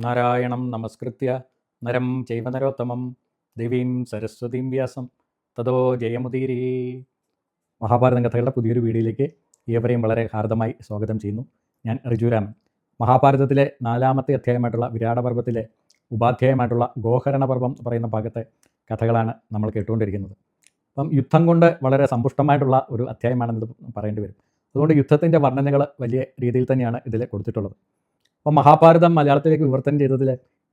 നാരായണം നമസ്കൃത്യ നരം ചൈവ നരോത്തമം ദേവീം സരസ്വതീം വ്യാസം തതോ ജയമുദീരേ. മഹാഭാരതം കഥകളുടെ പുതിയൊരു വീഡിയോയിലേക്ക് ഏവരെയും വളരെ ഹാർദമായി സ്വാഗതം ചെയ്യുന്നു. ഞാൻ ഋജുരാമൻ. മഹാഭാരതത്തിലെ 4-ാമത്തെ അധ്യായമായിട്ടുള്ള വിരാടപർവത്തിലെ ഉപാധ്യായമായിട്ടുള്ള ഗോഹരണപർവം പറയുന്ന ഭാഗത്തെ കഥകളാണ് നമ്മൾ കേട്ടുകൊണ്ടിരിക്കുന്നത്. അപ്പം യുദ്ധം കൊണ്ട് വളരെ സമ്പുഷ്ടമായിട്ടുള്ള ഒരു അധ്യായമാണെന്നത് പറയേണ്ടി വരും. അതുകൊണ്ട് യുദ്ധത്തിൻ്റെ വർണ്ണനകൾ വലിയ രീതിയിൽ തന്നെയാണ് ഇതിൽ കൊടുത്തിട്ടുള്ളത്. അപ്പോൾ മഹാഭാരതം മലയാളത്തിലേക്ക് വിവർത്തനം ചെയ്തതിൽ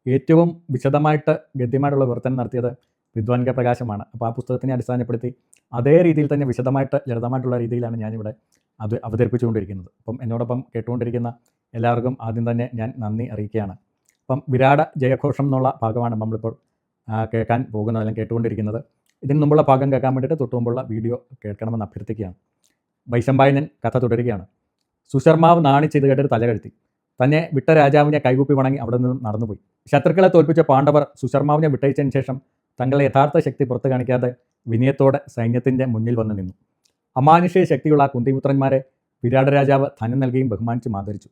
ഏറ്റവും വിശദമായിട്ട് ഗദ്യമായിട്ടുള്ള വിവർത്തനം നടത്തിയത് വിദ്വാൻ കെ പ്രകാശമാണ്. അപ്പോൾ ആ പുസ്തകത്തിനെ അടിസ്ഥാനപ്പെടുത്തി അതേ രീതിയിൽ തന്നെ വിശദമായിട്ട് ലളിതമായിട്ടുള്ള രീതിയിലാണ് ഞാനിവിടെ അത് അവതരിപ്പിച്ചുകൊണ്ടിരിക്കുന്നത്. അപ്പം എന്നോടൊപ്പം കേട്ടുകൊണ്ടിരിക്കുന്ന എല്ലാവർക്കും ആദ്യം തന്നെ ഞാൻ നന്ദി അറിയിക്കുകയാണ്. അപ്പം വിരാട ജയഘോഷം എന്നുള്ള ഭാഗമാണ് നമ്മളിപ്പോൾ കേൾക്കാൻ പോകുന്നത്, അല്ലെങ്കിൽ കേട്ടുകൊണ്ടിരിക്കുന്നത്. ഇതിന് മുമ്പുള്ള ഭാഗം കേൾക്കാൻ വേണ്ടിയിട്ട് തൊട്ട് മുമ്പുള്ള വീഡിയോ കേൾക്കണമെന്ന് അഭ്യർത്ഥിക്കുകയാണ്. വൈശമ്പായനൻ കഥ തുടരുകയാണ്. സുശർമാവ് നാണിച്ചെയ്ത് കേട്ടൊരു തലകഴുത്തി. തന്നെ വിട്ട രാജാവിനെ കൈകൂപ്പി വണങ്ങി അവിടെ നിന്ന് നടന്നുപോയി. ശത്രുക്കളെ തോൽപ്പിച്ച പാണ്ഡവർ സുശർമാവിനെ വിട്ടയച്ചതിന് ശേഷം തങ്ങളുടെ യഥാർത്ഥ ശക്തി പുറത്തു കാണിക്കാതെ വിനയത്തോടെ സൈന്യത്തിൻ്റെ മുന്നിൽ വന്നു നിന്നു. അമാനുഷിക ശക്തിയുള്ള കുന്തിപുത്രന്മാരെ വിരാട രാജാവ് ധനം നൽകിയും ബഹുമാനിച്ചും ആദരിച്ചു.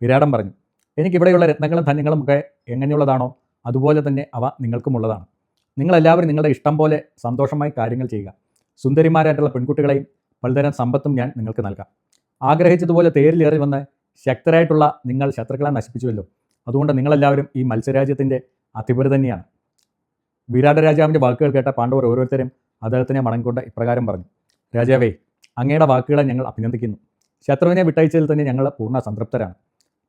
വിരാടൻ പറഞ്ഞു, എനിക്കിവിടെയുള്ള രത്നങ്ങളും ധന്യങ്ങളും ഒക്കെ എങ്ങനെയുള്ളതാണോ അതുപോലെ തന്നെ അവ നിങ്ങൾക്കുമുള്ളതാണ്. നിങ്ങളെല്ലാവരും നിങ്ങളുടെ ഇഷ്ടം പോലെ സന്തോഷമായി കാര്യങ്ങൾ ചെയ്യുക. സുന്ദരിമാരായിട്ടുള്ള പെൺകുട്ടികളെയും പലതരം സമ്പത്തും ഞാൻ നിങ്ങൾക്ക് നൽകാം. ആഗ്രഹിച്ചതുപോലെ തേരിലേറി വന്ന് ശക്തരായിട്ടുള്ള നിങ്ങൾ ശത്രുക്കളെ നശിപ്പിച്ചുവല്ലോ. അതുകൊണ്ട് നിങ്ങളെല്ലാവരും ഈ മത്സ്യരാജ്യത്തിൻ്റെ അധിപതി തന്നെയാണ്. വിരാട രാജാവിൻ്റെ വാക്കുകൾ കേട്ട പാണ്ഡവർ ഓരോരുത്തരും അദ്ദേഹത്തിനെ മടങ്ങിക്കൊണ്ട് ഇപ്രകാരം പറഞ്ഞു, രാജാവേ, അങ്ങയുടെ വാക്കുകളെ ഞങ്ങൾ അഭിനന്ദിക്കുന്നു. ശത്രുവിനെ വിട്ടയച്ചതിൽ തന്നെ ഞങ്ങൾ പൂർണ്ണ സംതൃപ്തരാണ്.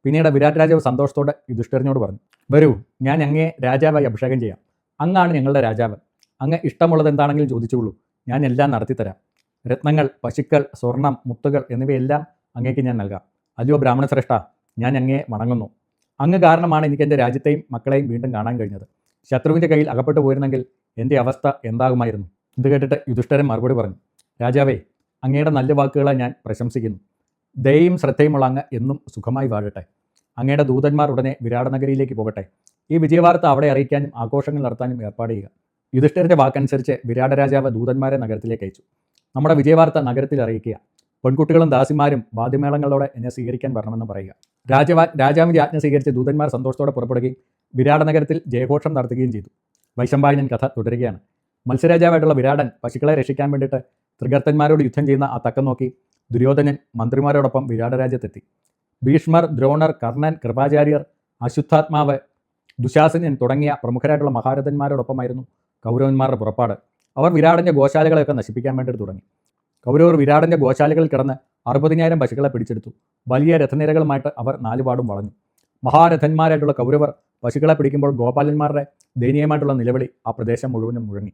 പിന്നീട് വിരാട് രാജാവ് സന്തോഷത്തോടെ യുധിഷ്ഠിരനോട് പറഞ്ഞു, വരൂ, ഞാൻ അങ്ങയെ രാജാവായി അഭിഷേകം ചെയ്യാം. അങ്ങാണ് ഞങ്ങളുടെ രാജാവ്. അങ്ങ് ഇഷ്ടമുള്ളത് എന്താണെങ്കിലും ചോദിച്ചുള്ളൂ, ഞാൻ എല്ലാം നടത്തിത്തരാം. രത്നങ്ങൾ, പശുക്കൾ, സ്വർണം, മുത്തുകൾ എന്നിവയെല്ലാം അങ്ങേക്ക് ഞാൻ നൽകാം. അല്ലയോ ബ്രാഹ്മണ ശ്രേഷ്ഠ, ഞാൻ അങ്ങയെ വണങ്ങുന്നു. അങ്ങ് കാരണമാണ് എനിക്ക് എൻ്റെ രാജ്യത്തെയും മക്കളെയും വീണ്ടും കാണാൻ കഴിഞ്ഞത്. ശത്രുവിൻ്റെ കയ്യിൽ അകപ്പെട്ടു പോയിരുന്നെങ്കിൽ എൻ്റെ അവസ്ഥ എന്താകുമായിരുന്നു? ഇത് കേട്ടിട്ട് യുധിഷ്ഠിരൻ മറുപടി പറഞ്ഞു, രാജാവേ, അങ്ങയുടെ നല്ല വാക്കുകളെ ഞാൻ പ്രശംസിക്കുന്നു. ദയയും ശ്രദ്ധയുമുള്ള അങ്ങ് എന്നും സുഖമായി വാഴട്ടെ. അങ്ങയുടെ ദൂതന്മാർ ഉടനെ വിരാടനഗരിയിലേക്ക് പോകട്ടെ. ഈ വിജയവാർത്ത അവിടെ അറിയിക്കാനും ആഘോഷങ്ങൾ നടത്താനും ഏർപ്പാട് ചെയ്യുക. യുധിഷ്ഠിരൻ്റെ വാക്കനുസരിച്ച് വിരാട രാജാവ് ദൂതന്മാരെ നഗരത്തിലേക്ക് അയച്ചു. നമ്മുടെ വിജയവാർത്ത നഗരത്തിൽ അറിയിക്കുക. പെൺകുട്ടികളും ദാസിമാരും വാദ്യമേളങ്ങളോടെ എന്നെ സ്വീകരിക്കാൻ വരണമെന്ന് പറയുക. രാജാവിൻ്റെ ആജ്ഞ സ്വീകരിച്ച് ദൂതന്മാർ സന്തോഷത്തോടെ പുറപ്പെടുകയും വിരാട നഗരത്തിൽ ജയഘോഷം നടത്തുകയും ചെയ്തു. വൈശമ്പായനൻ കഥ തുടരുകയാണ്. മത്സ്യരാജാവായിട്ടുള്ള വിരാടൻ പശുക്കളെ രക്ഷിക്കാൻ വേണ്ടിയിട്ട് ത്രികർത്തന്മാരോട് യുദ്ധം ചെയ്യുന്ന ആ തക്കം നോക്കി ദുര്യോധനൻ മന്ത്രിമാരോടൊപ്പം വിരാട രാജ്യത്തെത്തി. ഭീഷ്മർ, ദ്രോണർ, കർണൻ, കൃപാചാര്യർ, അശ്വത്ഥാത്മാവ്, ദുശാസനൻ തുടങ്ങിയ പ്രമുഖരായിട്ടുള്ള മഹാരഥന്മാരോടൊപ്പമായിരുന്നു കൗരവന്മാരുടെ പുറപ്പാട്. അവർ വിരാടൻ്റെ ഗോശാലകളെയൊക്കെ നശിപ്പിക്കാൻ വേണ്ടിയിട്ട് തുടങ്ങി. കൗരവർ വിരാടൻ്റെ ഗോശാലകളിൽ കിടന്ന് 60,000 പശുക്കളെ പിടിച്ചെടുത്തു. വലിയ രഥനിരകളുമായിട്ട് അവർ നാലുപാടും വളഞ്ഞു. മഹാരഥന്മാരായിട്ടുള്ള കൗരവർ പശുക്കളെ പിടിക്കുമ്പോൾ ഗോപാലന്മാരുടെ ദയനീയമായിട്ടുള്ള നിലവിളി ആ പ്രദേശം മുഴുവനും മുഴങ്ങി.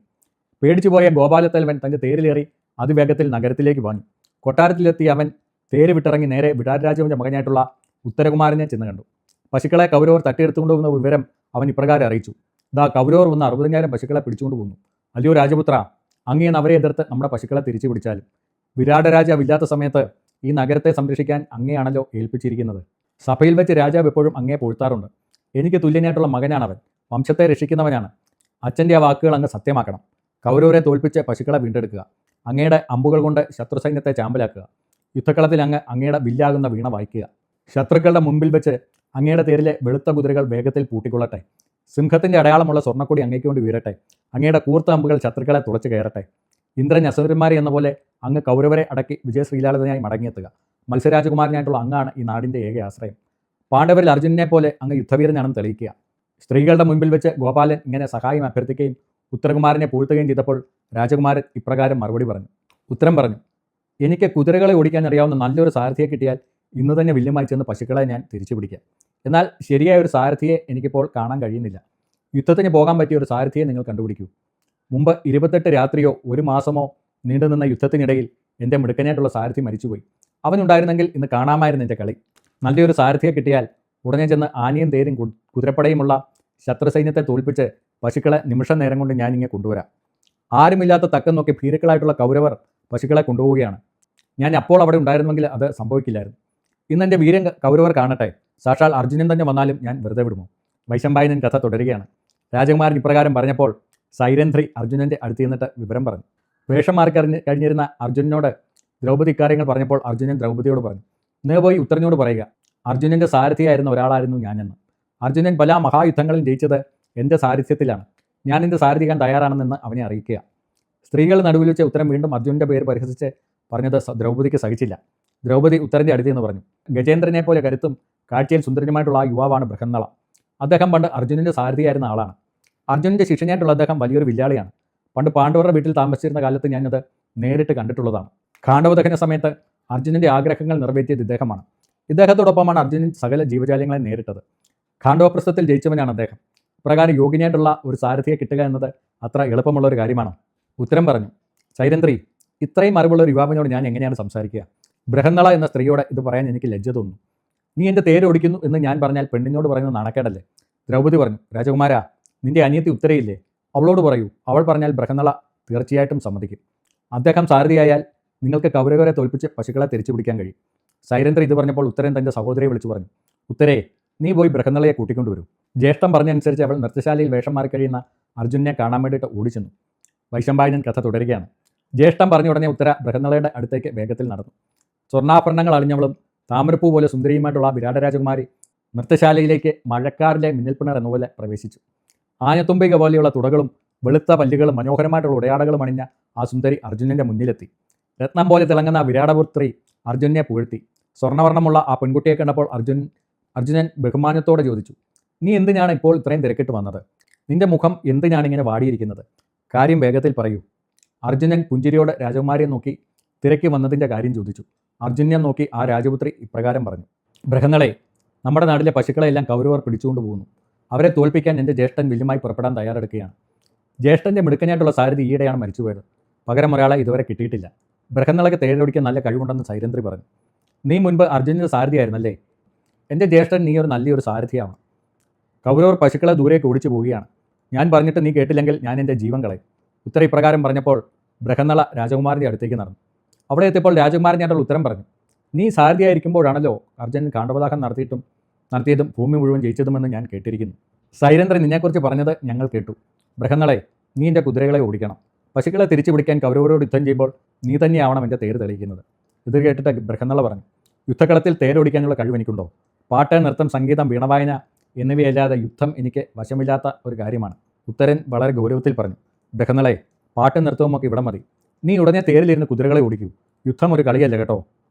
പേടിച്ചുപോയ ഗോപാലത്തലവൻ തൻ്റെ തേരിലേറി അതിവേഗത്തിൽ നഗരത്തിലേക്ക് പാഞ്ഞു. കൊട്ടാരത്തിലെത്തി അവൻ തേര് വിട്ടിറങ്ങി നേരെ വിരാടരാജാവിൻ്റെ മകനായിട്ടുള്ള ഉത്തരകുമാരനെ ചെന്ന് കണ്ടു. പശുക്കളെ കൗരവർ തട്ടിയെടുത്തുകൊണ്ട് പോകുന്ന വിവരം അവൻ ഇപ്രകാരം അറിയിച്ചു, ദാ കൗരവർ വന്ന് 60,000 പശുക്കളെ പിടിച്ചുകൊണ്ട് പോകുന്നു. അല്ലയോ രാജപുത്ര, അങ്ങേന്ന് അവരെ എതിർത്ത് നമ്മുടെ പശുക്കളെ തിരിച്ചു പിടിച്ചാലും വിരാട രാജാവ് ഇല്ലാത്ത സമയത്ത് ഈ നഗരത്തെ സംരക്ഷിക്കാൻ അങ്ങനെയാണല്ലോ ഏൽപ്പിച്ചിരിക്കുന്നത്. സഭയിൽ വെച്ച് രാജാവ് എപ്പോഴും അങ്ങേ പൊഴുത്താറുണ്ട്. എനിക്ക് തുല്യനായിട്ടുള്ള മകനാണവൻ, വംശത്തെ രക്ഷിക്കുന്നവനാണ്. അച്ഛൻ്റെ ആ വാക്കുകൾ അങ്ങ് സത്യമാക്കണം. കൗരവരെ തോൽപ്പിച്ച് പശുക്കളെ വീണ്ടെടുക്കുക. അങ്ങയുടെ അമ്പുകൾ കൊണ്ട് ശത്രുസൈന്യത്തെ ചാമ്പലാക്കുക. യുദ്ധക്കളത്തിൽ അങ്ങയുടെ വില്ലാകുന്ന വീണ വായിക്കുക. ശത്രുക്കളുടെ മുമ്പിൽ വെച്ച് അങ്ങയുടെ തേരിലെ വെളുത്ത കുതിരകൾ വേഗത്തിൽ പൂട്ടിക്കൊള്ളട്ടെ. സിംഹത്തിൻ്റെ അടയാളമുള്ള സ്വർണ്ണക്കൊടി അങ്ങേക്ക് കൊണ്ട് വീരട്ടെ. അങ്ങയുടെ കൂർത്ത അമ്പുകൾ ശത്രുക്കളെ തുളച്ചു കയറട്ടെ. ഇന്ദ്രൻ അസുരന്മാരെ എന്ന പോലെ അങ്ങ് കൗരവരെ അടക്കി വിജയശ്രീലാളിതനായി മടങ്ങിയെത്തുക. മത്സ്യരാജകുമാരനായിട്ടുള്ള അങ്ങാണ് ഈ നാടിൻ്റെ ഏക ആശ്രയം. പാണ്ഡവരിൽ അർജുനനെ പോലെ അങ്ങ് യുദ്ധവീരനാണെന്ന് തെളിയിക്കുക. സ്ത്രീകളുടെ മുൻപിൽ വെച്ച് ഗോപാലൻ ഇങ്ങനെ സഹായം അഭ്യർത്ഥിക്കുകയും ഉത്തരകുമാരനെ പൂഴ്ത്തുകയും ചെയ്തപ്പോൾ രാജകുമാരൻ ഇപ്രകാരം മറുപടി പറഞ്ഞു. ഉത്തരം പറഞ്ഞു, എനിക്ക് കുതിരകളെ ഓടിക്കാൻ അറിയാവുന്ന നല്ലൊരു സാരഥിയെ കിട്ടിയാൽ ഇന്ന് തന്നെ വില്ലുമായി ചെന്ന് പശുക്കളെ ഞാൻ തിരിച്ചു പിടിക്കാം. എന്നാൽ ശരിയായ ഒരു സാരഥിയെ എനിക്കിപ്പോൾ കാണാൻ കഴിയുന്നില്ല. യുദ്ധത്തിന് പോകാൻ പറ്റിയ ഒരു സാരഥിയെ നിങ്ങൾ കണ്ടുപിടിക്കൂ. മുമ്പ് 28 രാത്രിയോ 1 മാസമോ നീണ്ടുനിന്ന യുദ്ധത്തിനിടയിൽ എൻ്റെ മിടുക്കനായിട്ടുള്ള സാരഥി മരിച്ചുപോയി. അവനുണ്ടായിരുന്നെങ്കിൽ ഇന്ന് കാണാമായിരുന്നു എൻ്റെ കളി. നല്ലൊരു സാരഥിയെ കിട്ടിയാൽ ഉടനെ ചെന്ന് ആനയും തേരും കുതിരപ്പടയുമുള്ള ശത്രുസൈന്യത്തെ തോൽപ്പിച്ച് പശുക്കളെ നിമിഷ നേരം കൊണ്ട് ഞാനിങ്ങനെ കൊണ്ടുവരാം. ആരുമില്ലാത്ത തക്കം നോക്കി ഭീരുക്കളായിട്ടുള്ള കൗരവർ പശുക്കളെ കൊണ്ടുപോവുകയാണ്. ഞാൻ അപ്പോൾ അവിടെ ഉണ്ടായിരുന്നെങ്കിൽ അത് സംഭവിക്കില്ലായിരുന്നു. ഇന്ന് എൻ്റെ വീരൻ കൗരവർ കാണട്ടെ. സാക്ഷാൽ അർജുനൻ തന്നെ വന്നാലും ഞാൻ വെറുതെ വിടുമോ? വൈശമ്പായനൻ കഥ തുടരുകയാണ്. രാജകുമാരൻ ഇപ്രകാരം പറഞ്ഞപ്പോൾ സൈരന്ധ്രി അർജുനൻ്റെ അടുത്ത് നിന്നിട്ട് വിവരം പറഞ്ഞു. വേഷം മാറി കഴിഞ്ഞിരുന്ന അർജുനനോട് ദ്രൗപദി ഇക്കാര്യങ്ങൾ പറഞ്ഞപ്പോൾ അർജുനൻ ദ്രൗപദിയോട് പറഞ്ഞു, നീ പോയി ഉത്തരനോട് പറയുക, അർജുനൻ്റെ സാരഥിയായിരുന്ന ഒരാളായിരുന്നു ഞാനെന്ന്. അർജുനൻ പല മഹായുദ്ധങ്ങളും ജയിച്ചത് എൻ്റെ സാരഥ്യത്തിലാണ്. ഞാൻ എൻ്റെ സാരഥിക്കാൻ തയ്യാറാണെന്ന് അവനെ അറിയിക്കുക. സ്ത്രീകൾ നടുവിൽ വെച്ച് ഉത്തരം വീണ്ടും അർജുനൻ്റെ പേര് പരിഹസിച്ച് പറഞ്ഞത് ദ്രൗപദിക്ക് സഹിച്ചില്ല. ദ്രൗപദി ഉത്തരൻ്റെ അടുത്തെന്ന് പറഞ്ഞു. ഗജേന്ദ്രനെ പോലെ കരുത്തും കാഴ്ചയിൽ സുന്ദരനുമായിട്ടുള്ള ആ യുവാവാണ് ബൃഹന്നള. അദ്ദേഹം പണ്ട് അർജുനൻ്റെ സാരഥിയായിരുന്ന ആളാണ്. അർജുനൻ്റെ ശിഷ്യനായിട്ടുള്ള അദ്ദേഹം വലിയൊരു വില്ലാളിയാണ്. പണ്ട് പാണ്ഡവരുടെ വീട്ടിൽ താമസിച്ചിരുന്ന കാലത്ത് ഞാനത് നേരിട്ട് കണ്ടിട്ടുള്ളതാണ്. ഖാണ്ഡവദഹന സമയത്ത് അർജുനൻ്റെ ആഗ്രഹങ്ങൾ നിറവേറ്റിയത് ഇദ്ദേഹമാണ്. ഇദ്ദേഹത്തോടൊപ്പമാണ് അർജുനൻ സകല ജീവജാലങ്ങളെ നേരിട്ടത്. ഖാണ്ഡവപ്രസ്ഥത്തിൽ ജയിച്ചവനാണ് അദ്ദേഹം. പ്രകാരം യോഗ്യനായിട്ടുള്ള ഒരു സാരഥിയെ കിട്ടുക എന്നത് അത്ര എളുപ്പമുള്ള ഒരു കാര്യമാണ്. ഉത്തരം പറഞ്ഞു. സൈരന്ധ്രി, ഇത്രയും അറിവുള്ള ഒരു യുവാവിനോട് ഞാൻ എങ്ങനെയാണ് സംസാരിക്കുക? ബൃഹന്നള എന്ന സ്ത്രീയോട് ഇത് പറയാൻ എനിക്ക് ലജ്ജ തോന്നുന്നു. നീ എൻ്റെ തേര് ഓടിക്കുന്നു എന്ന് ഞാൻ പറഞ്ഞാൽ പെണ്ണിനോട് പറയുന്നത് നാണക്കേടല്ലേ? ദ്രൗപദി പറഞ്ഞു. രാജകുമാരാ, നിന്റെ അനിയത്തി ഉത്തരയില്ലേ, അവളോട് പറയൂ. അവൾ പറഞ്ഞാൽ ബൃഹന്നള തീർച്ചയായിട്ടും സമ്മതിക്കും. അദ്ദേഹം സാരഥിയായാൽ നിങ്ങൾക്ക് കൗരവരെ തോൽപ്പിച്ച് പശുക്കളെ തിരിച്ചു പിടിക്കാൻ കഴിയും. സൈരന്ധ്രി ഇത് പറഞ്ഞപ്പോൾ ഉത്തരൻ തൻ്റെ സഹോദരിയെ വിളിച്ചു പറഞ്ഞു. ഉത്തരേ, നീ പോയി ബൃഹന്നളയെ കൂട്ടിക്കൊണ്ടുവരും. ജ്യേഷ്ഠം പറഞ്ഞനുസരിച്ച് അവൾ നൃത്തശാലയിൽ വേഷം മാറി കഴിയുന്ന അർജുനെ കാണാൻ വേണ്ടിയിട്ട് ഓടിച്ചെന്നു. വൈശമ്പായനൻ കഥ തുടരുകയാണ്. ജ്യേഷ്ഠം പറഞ്ഞ ഉടനെ ഉത്തര ബൃഹന്നളയുടെ അടുത്തേക്ക് വേഗത്തിൽ നടന്നു. സ്വർണ്ണാഭരണങ്ങൾ അണിഞ്ഞവളും താമരപ്പൂ പോലെ സുന്ദരിയുമായിട്ടുള്ള ആ വിരാട രാജകുമാരി നൃത്തശാലയിലേക്ക് മഴക്കാറിലെ മിന്നൽപ്പിണർ എന്നപോലെ പ്രവേശിച്ചു. ആനത്തുമ്പിക പോലെയുള്ള തുടകളും വെളുത്ത പല്ലുകളും മനോഹരമായിട്ടുള്ള ഉടയാടകളും അണിഞ്ഞ ആ സുന്ദരി അർജുനൻ്റെ മുന്നിലെത്തി. രത്നം പോലെ തിളങ്ങുന്ന ആ വിരാടപുത്രി അർജുനെ പുകഴ്ത്തി. സ്വർണ്ണവർണ്ണമുള്ള ആ പെൺകുട്ടിയെ കണ്ടപ്പോൾ അർജുനൻ ബഹുമാനത്തോടെ ചോദിച്ചു. നീ എന്തിനാണ് ഇപ്പോൾ ഇത്രയും തിരക്കിട്ട് വന്നത്? നിന്റെ മുഖം എന്തിനാണ് ഇങ്ങനെ വാടിയിരിക്കുന്നത്? കാര്യം വേഗത്തിൽ പറയൂ. അർജുനൻ പുഞ്ചിരിയോടെ രാജകുമാരിയെ നോക്കി തിരക്കി വന്നതിൻ്റെ കാര്യം ചോദിച്ചു. അർജുനെ നോക്കി ആ രാജപുത്രി ഇപ്രകാരം പറഞ്ഞു. ബൃഹന്നളെ, നമ്മുടെ നാട്ടിലെ പശുക്കളെല്ലാം കൗരവർ പിടിച്ചുകൊണ്ട് പോകുന്നു. അവരെ തോൽപ്പിക്കാൻ എൻ്റെ ജ്യേഷ്ഠൻ വില്ലുമായി പുറപ്പെടാൻ തയ്യാറെടുക്കുകയാണ്. ജ്യേഷ്ഠൻ്റെ മിടുക്കനായിട്ടുള്ള സാരഥി ഈയിടെയാണ് മരിച്ചുപോയത്. പകരം ഒരാളെ ഇതുവരെ കിട്ടിയിട്ടില്ല. ബൃഹന്നളയ്ക്ക് തേരൊടിക്കാൻ നല്ല കഴിവുണ്ടെന്ന് സൈരന്ധ്രി പറഞ്ഞു. നീ മുൻപ് അർജുനൻ്റെ സാരഥിയായിരുന്നല്ലേ? എൻ്റെ ജ്യേഷ്ഠൻ നീ ഒരു നല്ലൊരു സാരഥിയാണ്. കൗരവർ പശുക്കളെ ദൂരേക്ക് ഓടിച്ചു പോവുകയാണ്. ഞാൻ പറഞ്ഞിട്ട് നീ കേട്ടില്ലെങ്കിൽ ഞാൻ എൻ്റെ ജീവൻ കളയും. ഉത്തര ഇപ്രകാരം പറഞ്ഞപ്പോൾ ബൃഹന്നള രാജകുമാരൻ്റെ അടുത്തേക്ക് നടന്നു. അവിടെ എത്തിയപ്പോൾ രാജകുമാരൻ ഞാനുള്ള ഉത്തരം പറഞ്ഞു. നീ സാരഥിയായിരിക്കുമ്പോഴാണല്ലോ അർജുനൻ ഖാണ്ഡവദാഹം നടത്തിയതും ഭൂമി മുഴുവൻ ജയിച്ചതുമെന്ന് ഞാൻ കേട്ടിരിക്കുന്നു. സൈരന്ധ്രൻ നിന്നെക്കുറിച്ച് പറഞ്ഞത് ഞങ്ങൾ കേട്ടു. ബൃഹന്നളെ, നീ എൻ്റെ കുതിരകളെ ഓടിക്കണം. പശുക്കളെ തിരിച്ചു പിടിക്കാൻ കൗരവരോട് യുദ്ധം ചെയ്യുമ്പോൾ നീ തന്നെയാവണം എൻ്റെ തേര് തെളിയിക്കുന്നത്. ഇത് കേട്ടിട്ട് ബൃഹന്നള പറഞ്ഞു. യുദ്ധക്കളത്തിൽ തേരോടിക്കാനുള്ള കഴിവ് എനിക്കുണ്ടോ? പാട്ട്, നൃത്തം, സംഗീതം, വീണവായന എന്നിവയല്ലാതെ യുദ്ധം എനിക്ക് വശമില്ലാത്ത ഒരു കാര്യമാണ്. ഉത്തരൻ വളരെ ഗൗരവത്തിൽ പറഞ്ഞു. ബൃഹന്നളെ, പാട്ടും നൃത്തവും ഒക്കെ ഇവിടെ മതി. നീ ഉടനെ തേരിലിരുന്ന് കുതിരകളെ ഓടിക്കൂ. യുദ്ധം ഒരു കളിയല്ല കേട്ടോ.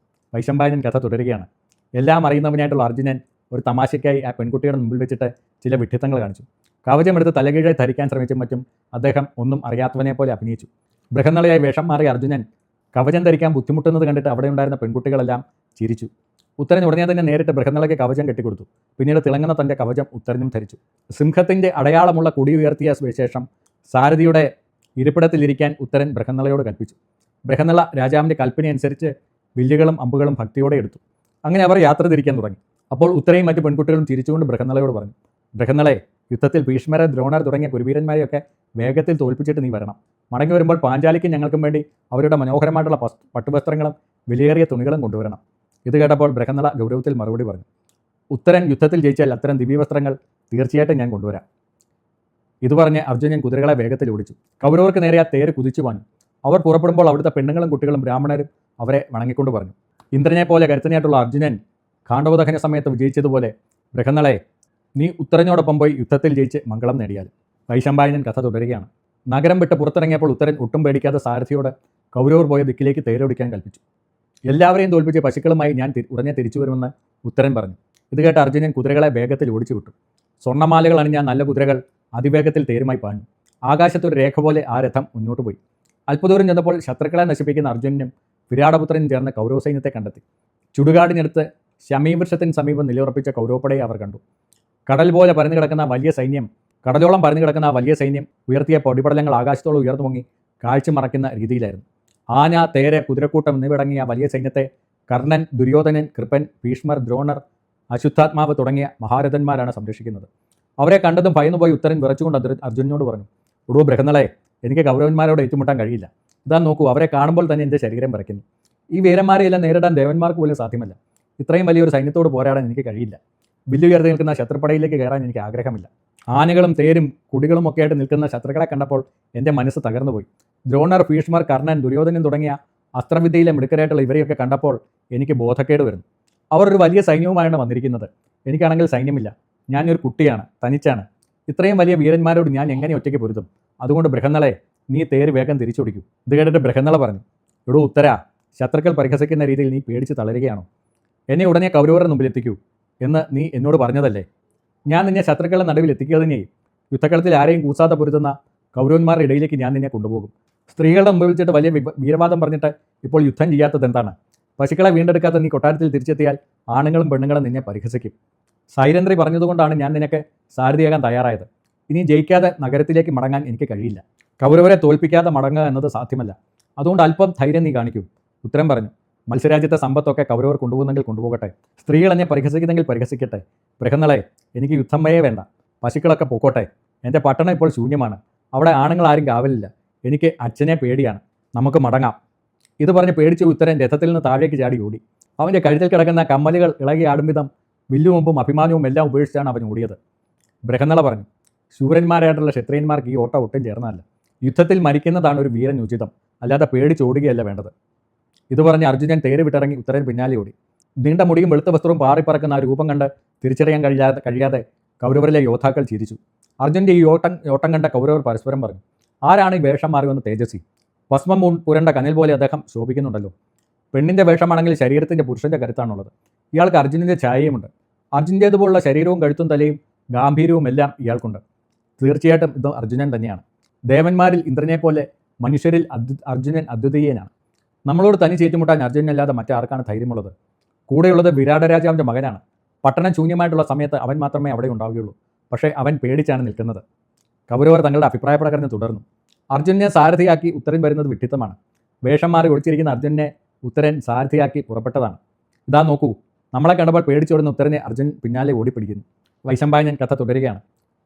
വൈശമ്പായനൻ കഥ തുടരുകയാണ്. എല്ലാം അറിയുന്നവനായിട്ടുള്ള അർജുനൻ ഒരു തമാശയ്ക്കായി ആ പെൺകുട്ടിയുടെ മുമ്പിൽ വെച്ചിട്ട് ചില വിഡ്ഢിത്തങ്ങൾ കാണിച്ചു. കവചമെടുത്ത് തലകീഴായി ധരിക്കാൻ ശ്രമിച്ചും മറ്റും അദ്ദേഹം ഒന്നും അറിയാത്തവനെ പോലെ അഭിനയിച്ചു. ബൃഹന്നളയായി വേഷം മാറിയ അർജുനൻ കവചം ധരിക്കാൻ ബുദ്ധിമുട്ടുന്നത് കണ്ടിട്ട് അവിടെ ഉണ്ടായിരുന്ന പെൺകുട്ടികളെല്ലാം ചിരിച്ചു. ഉത്തരൻ ഉടനെ തന്നെ നേരിട്ട് ബൃഹന്നളയ്ക്ക് കവചം കെട്ടിക്കൊടുത്തു. പിന്നീട് തിളങ്ങുന്ന തൻ്റെ കവചം ഉത്തരനും ധരിച്ചു. സിംഹത്തിൻ്റെ അടയാളമുള്ള കൊടി ഉയർത്തിയ ശേഷം സാരഥിയുടെ ഇരിപ്പിടത്തിലിരിക്കാൻ ഉത്തരൻ ബൃഹന്നളയോട് കൽപ്പിച്ചു. ബൃഹന്നള രാജാവിൻ്റെ കൽപ്പനയനുസരിച്ച് വില്ലുകളും അമ്പുകളും ഭക്തിയോടെ എടുത്തു. അങ്ങനെ അവർ യാത്ര തിരിക്കാൻ തുടങ്ങി. അപ്പോൾ ഉത്തരയും മറ്റു പെൺകുട്ടികളും ചിരിച്ചുകൊണ്ട് ബൃഹന്നളയോട് പറഞ്ഞു. ബൃഹന്നളെ, യുദ്ധത്തിൽ ഭീഷ്മരെ, ദ്രോണർ തുടങ്ങിയ കുരുവീരന്മാരെയൊക്കെ വേഗത്തിൽ തോൽപ്പിച്ചിട്ട് നീ വരണം. മടങ്ങി വരുമ്പോൾ പാഞ്ചാലിക്കും ഞങ്ങൾക്കും വേണ്ടി അവരുടെ മനോഹരമായിട്ടുള്ള പട്ടുവസ്ത്രങ്ങളും വിലയേറിയ തുണികളും കൊണ്ടുവരണം. ഇത് കേട്ടപ്പോൾ ബൃഹന്നള ഗൗരവത്തിൽ മറുപടി പറഞ്ഞു. ഉത്തരൻ യുദ്ധത്തിൽ ജയിച്ചാൽ അത്തരം ദിവ്യവസ്ത്രങ്ങൾ തീർച്ചയായിട്ടും ഞാൻ കൊണ്ടുവരാം. ഇത് പറഞ്ഞ് അർജുനൻ കുതിരകളെ വേഗത്തിൽ ഓടിച്ചു. കൗരവർക്ക് നേരെ ആ തേര് കുതിച്ചു പാഞ്ഞു. അവർ പുറപ്പെടുമ്പോൾ അവിടുത്തെ പെണ്ണുങ്ങളും കുട്ടികളും ബ്രാഹ്മണരും അവരെ വണങ്ങിക്കൊണ്ട് പറഞ്ഞു. ഇന്ദ്രനെ പോലെ കരുത്തനായിട്ടുള്ള അർജുനൻ ഖാണ്ഡവദഹന സമയത്ത് വിജയിച്ചതുപോലെ ബൃഹന്നളെ, നീ ഉത്തരനോടൊപ്പം പോയി യുദ്ധത്തിൽ ജയിച്ച് മംഗളം നേടിയാൽ. വൈശമ്പായനൻ കഥ തുടരുകയാണ്. നഗരം വിട്ട് പുറത്തിറങ്ങിയപ്പോൾ ഉത്തരൻ ഒട്ടും പേടിക്കാതെ സാരഥിയോട് കൗരവർ പോയ ദിക്കിലേക്ക് തേരോടിക്കാൻ കൽപ്പിച്ചു. എല്ലാവരെയും തോൽപ്പിച്ച് പശുക്കളുമായി ഞാൻ ഉടനെ തിരിച്ചു വരുമെന്ന് ഉത്തരൻ പറഞ്ഞു. ഇത് കേട്ട് അർജുനൻ കുതിരകളെ വേഗത്തിൽ ഓടിച്ചു വിട്ടു. സ്വർണ്ണമാലകൾ അണിഞ്ഞ നല്ല കുതിരകൾ അതിവേഗത്തിൽ തേരുമായി പാഞ്ഞു. ആകാശത്തൊരു രേഖ പോലെ ആ രഥം മുന്നോട്ട് പോയി. അല്പദൂരം ചെന്നപ്പോൾ ശത്രുക്കളെ നശിപ്പിക്കുന്ന അർജുനനും വിരാടപുത്രനും ചേർന്ന് കൗരവ സൈന്യത്തെ കണ്ടെത്തി. ചുടുകാടിനടുത്ത് ശമീവൃക്ഷത്തിന് സമീപം നിലയുറപ്പിച്ച കൗരവപ്പടയെ അവർ കണ്ടു. കടൽ പോലെ പരന്നു കിടക്കുന്ന വലിയ സൈന്യം കടലോളം പരന്നു കിടക്കുന്ന ആ വലിയ സൈന്യം ഉയർത്തിയ പൊടിപടലങ്ങൾ ആകാശത്തോളം ഉയർന്നു പൊങ്ങി കാഴ്ച മറക്കുന്ന രീതിയിലായിരുന്നു. ആന, തേര്, കുതിരക്കൂട്ടം എന്നിവടങ്ങിയ വലിയ സൈന്യത്തെ കർണൻ, ദുര്യോധനൻ, കൃപൻ, ഭീഷ്മർ, ദ്രോണർ, അശ്വത്ഥാത്മാവ് തുടങ്ങിയ മഹാരഥന്മാരാണ് സംരക്ഷിക്കുന്നത്. അവരെ കണ്ടതും ഭയന്നുപോയി ഉത്തരൻ വിറച്ചുകൊണ്ട് അർജുനനോട് പറഞ്ഞു. ഉടോ ബൃഹന്നളെ, എനിക്ക് കൗരവന്മാരോട് ഏറ്റുമുട്ടാൻ കഴിയില്ല. ഇതാ നോക്കൂ, അവരെ കാണുമ്പോൾ തന്നെ എൻ്റെ ശരീരം വിറയ്ക്കുന്നു. ഈ വീരന്മാരെയെല്ലാം നേരിടാൻ ദേവന്മാർക്ക് പോലും സാധ്യമല്ല. ഇത്രയും വലിയൊരു സൈന്യത്തോട് പോരാടാൻ എനിക്ക് കഴിയില്ല. വില്ലുയർത്തി നിൽക്കുന്ന ശത്രുപ്പടയിലേക്ക് കയറാൻ എനിക്ക് ആഗ്രഹമില്ല. ആനകളും തേരും കുടികളും ഒക്കെ ആയിട്ട് നിൽക്കുന്ന ശത്രുക്കളെ കണ്ടപ്പോൾ എൻ്റെ മനസ്സ് തകർന്നുപോയി. ദ്രോണർ, ഭീഷ്മർ, കർണൻ, ദുര്യോധനൻ തുടങ്ങിയ അസ്ത്രവിദ്യയിലെ മിടുക്കരായിട്ടുള്ള ഇവരെയൊക്കെ കണ്ടപ്പോൾ എനിക്ക് ബോധക്കേട് വരുന്നു. അവർ ഒരു വലിയ സൈന്യവുമായാണ് വന്നിരിക്കുന്നത്. എനിക്കാണെങ്കിൽ സൈന്യമില്ല. ഞാനൊരു കുട്ടിയാണ്, തനിച്ചാണ്. ഇത്രയും വലിയ വീരന്മാരോട് ഞാൻ എങ്ങനെ ഒറ്റയ്ക്ക് പൊരുതും? അതുകൊണ്ട് ബൃഹന്നളെ, നീ തേര് വേഗം തിരിച്ചോടിക്കൂ. ഇത് കേട്ടിട്ട് ബൃഹന്നള പറഞ്ഞു, എടോ ഉത്തര, ശത്രുക്കൾ പരിഹസിക്കുന്ന രീതിയിൽ നീ പേടിച്ച് തളരുകയാണോ? എന്നെ ഉടനെ കൗരവരുടെ മുമ്പിൽ എത്തിക്കൂ എന്ന് നീ എന്നോട് പറഞ്ഞതല്ലേ? ഞാൻ നിന്നെ ശത്രുക്കളുടെ നടുവിൽ എത്തിക്കുക തന്നെയും. യുദ്ധക്കളത്തിൽ ആരെയും കൂസാതെ പൊരുതുന്ന കൗരവന്മാരുടെ ഇടയിലേക്ക് ഞാൻ നിന്നെ കൊണ്ടുപോകും. സ്ത്രീകളുടെ മുമ്പിൽ വെച്ചിട്ട് വലിയ വീരവാദം പറഞ്ഞിട്ട് ഇപ്പോൾ യുദ്ധം ചെയ്യാത്തത് എന്താണ്? പശുക്കളെ വീണ്ടെടുക്കാത്ത നീ കൊട്ടാരത്തിൽ തിരിച്ചെത്തിയാൽ ആണുങ്ങളും പെണ്ണുങ്ങളും നിന്നെ പരിഹസിക്കും. സൈരന്ധ്രി പറഞ്ഞതുകൊണ്ടാണ് ഞാൻ നിനക്ക് സാരഥിയാകാൻ തയ്യാറായത്. ഇനി ജയിക്കാതെ നഗരത്തിലേക്ക് മടങ്ങാൻ എനിക്ക് കഴിയില്ല. കൗരവരെ തോൽപ്പിക്കാതെ മടങ്ങുക എന്നത് സാധ്യമല്ല. അതുകൊണ്ട് അല്പം ധൈര്യം നീ കാണിക്കൂ. ഉത്തരം പറഞ്ഞു, മത്സ്യരാജ്യത്തെ സമ്പത്തൊക്കെ കൗരവർ കൊണ്ടുപോകുന്നെങ്കിൽ കൊണ്ടുപോകട്ടെ. സ്ത്രീകൾ എന്നെ പരിഹസിക്കുന്നെങ്കിൽ പരിഹസിക്കട്ടെ. ബൃഹന്നളെ, എനിക്ക് യുദ്ധമേ വേണ്ട. പശുക്കളൊക്കെ പൊക്കോട്ടെ. എൻ്റെ പട്ടണം ഇപ്പോൾ ശൂന്യമാണ്. അവിടെ ആണുങ്ങൾ ആരും കാവലില്ല. എനിക്ക് അച്ഛനെ പേടിയാണ്. നമുക്ക് മടങ്ങാം. ഇത് പറഞ്ഞ് പേടിച്ച് ഉത്തരൻ രഥത്തിൽ നിന്ന് താഴേക്ക് ചാടി ഓടി. അവൻ്റെ കഴുത്തിൽ കിടക്കുന്ന കമ്മലുകൾ ഇളകി ആടും വിധം വില്ലുമുമ്പും അഭിമാനവും എല്ലാം ഉപേക്ഷിച്ചാണ് അവൻ ഓടിയത്. ബൃഹന്നള പറഞ്ഞു, ശൂരന്മാരായിട്ടുള്ള ക്ഷത്രിയന്മാർക്ക് ഈ ഓട്ടം ഒട്ടും ചേർന്നതല്ല. യുദ്ധത്തിൽ മരിക്കുന്നതാണ് ഒരു വീരൻ ഉചിതം, അല്ലാതെ പേടിച്ചോടുകയല്ല വേണ്ടത്. ഇത് പറഞ്ഞ് അർജുനൻ തേര് വിട്ടിറങ്ങി ഉത്തരൻ പിന്നാലെ ഓടി. നീണ്ട മുടിയും വെളുത്ത വസ്ത്രവും പാറിപ്പറക്കുന്ന ആ രൂപം കണ്ട് തിരിച്ചറിയാൻ കഴിയാതെ കൗരവരിലെ യോദ്ധാക്കൾ ചിരിച്ചു. അർജുൻ്റെ ഈ ഓട്ടം കണ്ട കൗരവർ പരസ്പരം പറഞ്ഞു, ആരാണ് ഈ വേഷം മാറിവെന്ന് തേജസ്വി? ഭസ്മം പുരണ്ട കനൽ പോലെ അദ്ദേഹം ശോഭിക്കുന്നുണ്ടല്ലോ. പെണ്ണിൻ്റെ വേഷമാണെങ്കിൽ ശരീരത്തിൻ്റെ പുരുഷൻ്റെ കരുത്താണുള്ളത്. ഇയാൾക്ക് അർജുനൻ്റെ ഛായയുമുണ്ട്. അർജുൻ്റേതുപോലുള്ള ശരീരവും കഴുത്തും തലയും ഗാംഭീര്യവും എല്ലാം ഇയാൾക്കുണ്ട്. തീർച്ചയായിട്ടും ഇത് അർജുനൻ തന്നെയാണ്. ദേവന്മാരിൽ ഇന്ദ്രനെ പോലെ മനുഷ്യരിൽ അർജുനൻ അദ്വിതീയനാണ്. നമ്മളോട് തനി ചേറ്റുമുട്ടാൻ അർജുനല്ലാതെ മറ്റാർക്കാണ് ധൈര്യമുള്ളത്? കൂടെയുള്ളത് വിരാട രാജാവിൻ്റെ മകനാണ്. പട്ടണം ശൂന്യമായിട്ടുള്ള സമയത്ത് അവൻ മാത്രമേ അവിടെ ഉണ്ടാവുകയുള്ളൂ. പക്ഷേ അവൻ പേടിച്ചാണ് നിൽക്കുന്നത്. കൗരവർ തങ്ങളുടെ അഭിപ്രായ പ്രകടനം തുടർന്നു. അർജുനെ സാരഥിയാക്കി ഉത്തരൻ വരുന്നത് വിഡ്ഢിത്തമാണ്. വേഷം മാറി ഒളിച്ചിരിക്കുന്ന അർജുനെ ഉത്തരൻ സാരഥിയാക്കി പുറപ്പെട്ടതാണ്. ഇതാ നോക്കൂ, നമ്മളെ കണ്ടപ്പോൾ പേടിച്ചോടുന്ന ഉത്തരനെ അർജുൻ പിന്നാലെ ഓടിപ്പിടിക്കുന്നു. വൈശമ്പായനൻ കഥ തുടരുകയാണ്.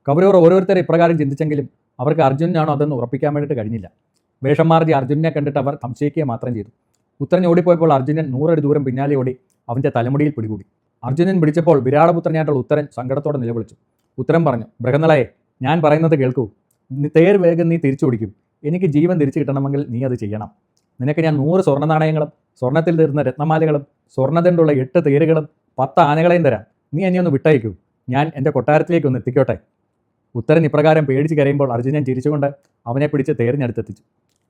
കൗരവർ ഓരോരുത്തരെ ഇപ്രകാരം ചിന്തിച്ചെങ്കിലും അവർക്ക് അർജുനാണോ അതെന്ന് ഉറപ്പിക്കാൻ വേണ്ടിയിട്ട് കഴിഞ്ഞില്ല. വേഷം മാറി അർജുനെ കണ്ടിട്ട് അവർ സംശയിക്കുക മാത്രം ചെയ്തു. ഉത്തരൻ ഓടിപ്പോയപ്പോൾ അർജുനൻ 100 അടി ദൂരം പിന്നാലെ ഓടി അവൻ്റെ തലമുടിയിൽ പിടികൂടി. അർജുനൻ പിടിച്ചപ്പോൾ വിരാടപുത്രനായിട്ടുള്ള ഉത്തരൻ സങ്കടത്തോടെ നിലവിളിച്ചു. ഉത്തരൻ പറഞ്ഞു, ബൃഹന്നളയെ, ഞാൻ പറയുന്നത് കേൾക്കൂ. തേര് വേഗം നീ തിരിച്ചോടിക്കും. എനിക്ക് ജീവൻ തിരിച്ചു കിട്ടണമെങ്കിൽ നീ അത് ചെയ്യണം. നിനക്ക് ഞാൻ 100 സ്വർണ്ണ നാണയങ്ങളും സ്വർണ്ണത്തിൽ തീർന്ന രത്നമാലകളും സ്വർണ്ണദണ്ടുള്ള 8 തേരുകളും 10 ആനകളെയും തരാം. നീ എന്നെ ഒന്ന് വിട്ടയക്കൂ. ഞാൻ എൻ്റെ കൊട്ടാരത്തിലേക്ക് ഒന്ന് എത്തിക്കോട്ടെ. ഉത്തരൻ ഇപ്രകാരം പേടിച്ച് കരയുമ്പോൾ അർജുനൻ ചിരിച്ചുകൊണ്ട് അവനെ പിടിച്ച് തേരിനടുത്തെത്തിച്ചു.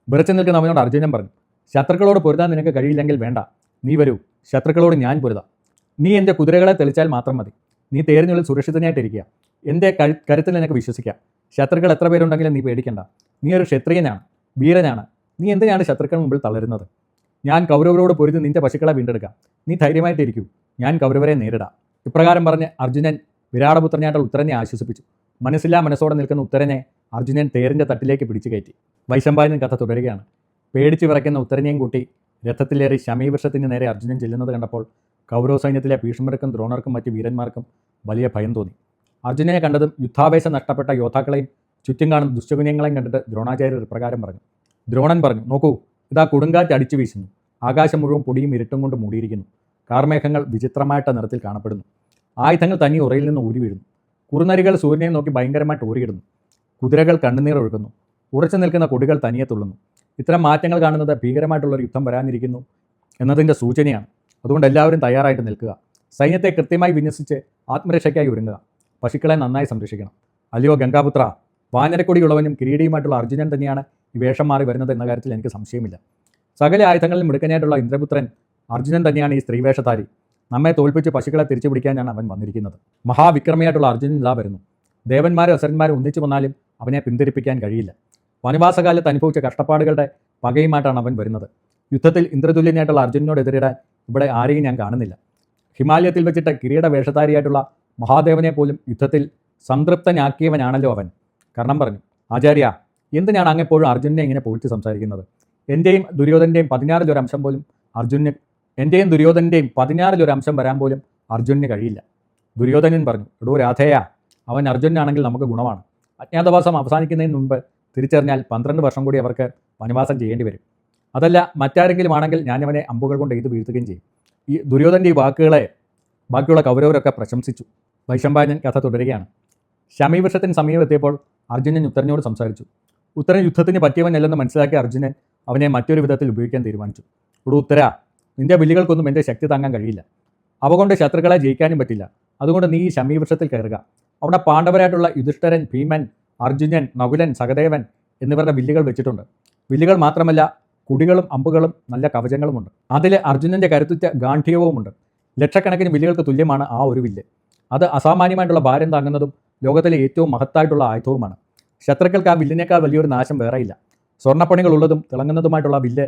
വിറച്ചു നിൽക്കുന്ന അവനോട് അർജുനൻ പറഞ്ഞു, ശത്രുക്കളോട് പൊരുതാൻ നിനക്ക് കഴിയില്ലെങ്കിൽ വേണ്ട. നീ വരൂ, ശത്രുക്കളോട് ഞാൻ പൊരുതാം. നീ എൻ്റെ കുതിരകളെ തെളിച്ചാൽ മാത്രം മതി. നീ തേരിനുള്ളിൽ സുരക്ഷിതനായിട്ടിരിക്കുക. എൻ്റെ കരുത്തിൽ നിനക്ക് വിശ്വസിക്കാം. ശത്രുക്കൾ എത്ര പേരുണ്ടെങ്കിലും നീ പേടിക്കണ്ട. നീ ഒരു ക്ഷത്രിയനാണ്, വീരനാണ്. നീ എന്തിനാണ് ശത്രുക്കൾ മുമ്പിൽ തളരുന്നത്? ഞാൻ കൗരവരോട് പൊരുതി നിന്റെ പശുക്കളെ വീണ്ടെടുക്കാം. നീ ധൈര്യമായിട്ടിരിക്കൂ. ഞാൻ കൗരവരെ നേരിടാം. ഇപ്രകാരം പറഞ്ഞ് അർജുനൻ വിരാടപുത്രനായിട്ടുള്ള ഉത്തരനെ ആശ്വസിപ്പിച്ചു. മനസ്സില്ലാ മനസ്സോടെ നിൽക്കുന്ന ഉത്തരനെ അർജുനൻ തേരിൻ്റെ തട്ടിലേക്ക് പിടിച്ചു കയറ്റി. വൈശമ്പായനൻ കഥ തുടരുകയാണ്. പേടിച്ച് വിറയ്ക്കുന്ന ഉത്തരനെയും കൂട്ടി രഥത്തിലേറി ശമീവൃക്ഷത്തിന് നേരെ അർജുനൻ ചെല്ലുന്നത് കണ്ടപ്പോൾ കൗരവ സൈന്യത്തിലെ ഭീഷ്മർക്കും ദ്രോണർക്കും മറ്റ് വീരന്മാർക്കും വലിയ ഭയം തോന്നി. അർജുനനെ കണ്ടതും യുദ്ധാവേശം നഷ്ടപ്പെട്ട യോദ്ധാക്കളെയും ചുറ്റും കാണുന്ന ദുഷ്ടകുഞ്ഞങ്ങളെയും കണ്ടിട്ട് ദ്രോണാചാര്യർ ഇപ്രകാരം പറഞ്ഞു. ദ്രോണൻ പറഞ്ഞു, നോക്കൂ, ഇതാ കൊടുങ്കാറ്റ് അടിച്ചു വീശുന്നു. ആകാശം മുഴുവൻ പൊടിയും ഇരുട്ടും കൊണ്ട് മൂടിയിരിക്കുന്നു. കാർമേഘങ്ങൾ വിചിത്രമായിട്ട നിറത്തിൽ കാണപ്പെടുന്നു. ആയുധങ്ങൾ തനി ഉറയിൽ നിന്ന് ഊരി വീഴുന്നു. കുറുനരികൾ സൂര്യനെ നോക്കി ഭയങ്കരമായിട്ട് ഊരിയിടുന്നു. കുതിരകൾ കണ്ണുനീർ ഒഴുകുന്നു. ഉറച്ചു നിൽക്കുന്ന കൊടികൾ തനിയെ തുള്ളുന്നു. ഇത്തരം മാറ്റങ്ങൾ കാണുന്നത് ഭീകരമായിട്ടുള്ളൊരു യുദ്ധം വരാനിരിക്കുന്നു എന്നതിൻ്റെ സൂചനയാണ്. അതുകൊണ്ട് എല്ലാവരും തയ്യാറായിട്ട് നിൽക്കുക. സൈന്യത്തെ കൃത്യമായി വിന്യസിച്ച് ആത്മരക്ഷയ്ക്കായി ഒരുങ്ങുക. പശുക്കളെ നന്നായി സംരക്ഷിക്കണം. അല്ലയോ ഗംഗാപുത്ര, വാനരക്കൊടിയുള്ളവനും കിരീടിയുമായിട്ടുള്ള അർജുനൻ തന്നെയാണ് ഈ വേഷം മാറി വരുന്നത് എന്ന കാര്യത്തിൽ എനിക്ക് സംശയമില്ല. സകല ആയുധങ്ങളിൽ മിടുക്കനായിട്ടുള്ള ഇന്ദ്രപുത്രൻ അർജുനൻ തന്നെയാണ് ഈ സ്ത്രീവേഷധാരി. നമ്മെ തോൽപ്പിച്ച് പശുക്കളെ തിരിച്ചു പിടിക്കാനാണ് അവൻ വന്നിരിക്കുന്നത്. മഹാവിക്രമിയായിട്ടുള്ള അർജുനൻ ഇതാ വരുന്നു. ദേവന്മാരും അസുരന്മാരും ഒന്നിച്ചു വന്നാലും അവനെ പിന്തിരിപ്പിക്കാൻ കഴിയില്ല. വനവാസകാലത്ത് അനുഭവിച്ച കഷ്ടപ്പാടുകളുടെ പകയുമായിട്ടാണ് അവൻ വരുന്നത്. യുദ്ധത്തിൽ ഇന്ദ്രതുല്യനായിട്ടുള്ള അർജുനനോട് എതിരിടാൻ ഇവിടെ ആരെയും ഞാൻ കാണുന്നില്ല. ഹിമാലയത്തിൽ വെച്ചിട്ട് കിരീട വേഷധാരിയായിട്ടുള്ള മഹാദേവനെ പോലും യുദ്ധത്തിൽ സംതൃപ്തനാക്കിയവനാണല്ലോ അവൻ. കർണം പറഞ്ഞു, ആചാര്യ, എന്തിനാണ് അങ്ങെപ്പോഴും അർജുനനെ ഇങ്ങനെ പൊഴിച്ച് സംസാരിക്കുന്നത്? എൻ്റെയും ദുര്യോധൻ്റെയും 16 അംശം പോലും അർജുനന് എൻ്റെയും ദുര്യോധൻ്റെയും 16 അംശം വരാൻ പോലും അർജുനന് കഴിയില്ല. ദുര്യോധനൻ പറഞ്ഞു, എടോ രാധേയ, അവൻ അർജുനാണെങ്കിൽ നമുക്ക് ഗുണമാണ്. അജ്ഞാതവാസം അവസാനിക്കുന്നതിന് മുമ്പ് തിരിച്ചറിഞ്ഞാൽ 12 വർഷം കൂടി അവർക്ക് വനവാസം ചെയ്യേണ്ടി വരും. അതല്ല മറ്റാരെങ്കിലും ആണെങ്കിൽ ഞാനവനെ അമ്പുകൾ കൊണ്ട് എഴുതി വീഴ്ത്തുകയും ചെയ്യും. ഈ ദുര്യോധൻ്റെ ഈ വാക്കുകളെ ബാക്കിയുള്ള കൗരവരൊക്കെ പ്രശംസിച്ചു. വൈശമ്പായനൻ കഥ തുടരുകയാണ്. ശമീവൃക്ഷത്തിന് സമീപമെത്തിയപ്പോൾ അർജുനൻ ഉത്തരനോട് സംസാരിച്ചു. ഉത്തരൻ യുദ്ധത്തിന് പറ്റിയവനല്ലെന്ന് മനസ്സിലാക്കിയ അർജുനൻ അവനെ മറ്റൊരു വിധത്തിൽ ഉപയോഗിക്കാൻ തീരുമാനിച്ചു. ഇവിടെ ഉത്തര, നിന്റെ വില്ലുകൾക്കൊന്നും എൻ്റെ ശക്തി താങ്ങാൻ കഴിയില്ല. അവ കൊണ്ട് ശത്രുക്കളെ ജയിക്കാനും പറ്റില്ല. അതുകൊണ്ട് നീ ഈ ശമീവൃക്ഷത്തിൽ കയറുക. അവിടെ പാണ്ഡവരായിട്ടുള്ള യുധിഷ്ഠിരൻ, ഭീമൻ, അർജുനൻ, നകുലൻ, സഹദേവൻ എന്നിവരുടെ വില്ലുകൾ വെച്ചിട്ടുണ്ട്. വില്ലുകൾ മാത്രമല്ല, കുടികളും അമ്പുകളും നല്ല കവചങ്ങളുമുണ്ട്. അതിൽ അർജുനൻ്റെ കരുത്തുറ്റ ഗാംഭീര്യവുമുണ്ട്. ലക്ഷക്കണക്കിന് വില്ലുകൾക്ക് തുല്യമാണ് ആ ഒരു വില്ല്. അത് അസാമാന്യമായിട്ടുള്ള ഭാരം താങ്ങുന്നതും ലോകത്തിലെ ഏറ്റവും മഹത്തായിട്ടുള്ള ആയുധവുമാണ്. ശത്രുക്കൾക്ക് ആ വില്ലിനേക്കാൾ വലിയൊരു നാശം വേറെയില്ല. സ്വർണ്ണപ്പണികളുള്ളതും തിളങ്ങുന്നതുമായിട്ടുള്ള വില്ല്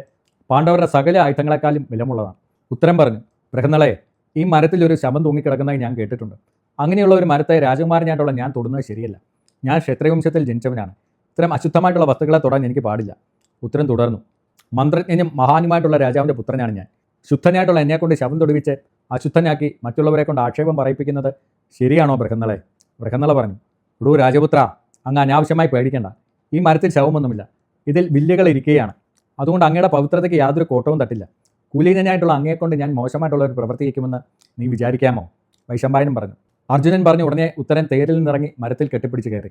പാണ്ഡവരുടെ സകല ആയുധങ്ങളെക്കാളും ബലമുള്ളതാണ്. ഉത്തരം പറഞ്ഞു, ബൃഹന്നളെ, ഈ മരത്തിൽ ഒരു ശവം തൂങ്ങിക്കിടക്കുന്നതായി ഞാൻ കേട്ടിട്ടുണ്ട്. അങ്ങനെയുള്ള ഒരു മരത്തെ രാജകുമാരനായിട്ടുള്ള ഞാൻ തൊടുന്നത് ശരിയല്ല. ഞാൻ ക്ഷത്രിയവംശത്തിൽ ജനിച്ചവനാണ്. ഇത്തരം അശുദ്ധമായിട്ടുള്ള വസ്തുക്കളെ തൊടാൻ എനിക്ക് പാടില്ല. ഉത്തരം തുടർന്നു, മന്ത്രജ്ഞനും മഹാനുമായിട്ടുള്ള രാജാവിൻ്റെ പുത്രനാണ് ഞാൻ. ശുദ്ധനായിട്ടുള്ള എന്നെക്കൊണ്ട് ശവം തൊടുവിച്ച് അശുദ്ധനാക്കി മറ്റുള്ളവരെ കൊണ്ട് ആക്ഷേപം പറയിപ്പിക്കുന്നത് ശരിയാണോ ബൃഹന്നളെ? ബൃഹന്നള പറഞ്ഞു, ഇടൂ രാജപുത്ര, അങ്ങ് അനാവശ്യമായി പേടിക്കേണ്ട. ഈ മരത്തിൽ ശവമൊന്നുമില്ല. ഇതിൽ വില്ലുകൾ ഇരിക്കുകയാണ്. അതുകൊണ്ട് അങ്ങയുടെ പവിത്രതയ്ക്ക് യാതൊരു കോട്ടവും തട്ടില്ല. കുലീനനായിട്ടുള്ള അങ്ങയെക്കൊണ്ട് ഞാൻ മോശമായിട്ടുള്ള ഒരു പ്രവൃത്തി ചെയ്യുമെന്ന് നീ വിചാരിക്കാമോ? വൈശമ്പായനം പറഞ്ഞു. അർജുനൻ പറഞ്ഞു ഉടനെ ഉത്തരൻ തേരിൽ നിന്നിറങ്ങി മരത്തിൽ കെട്ടിപ്പിടിച്ച് കയറി.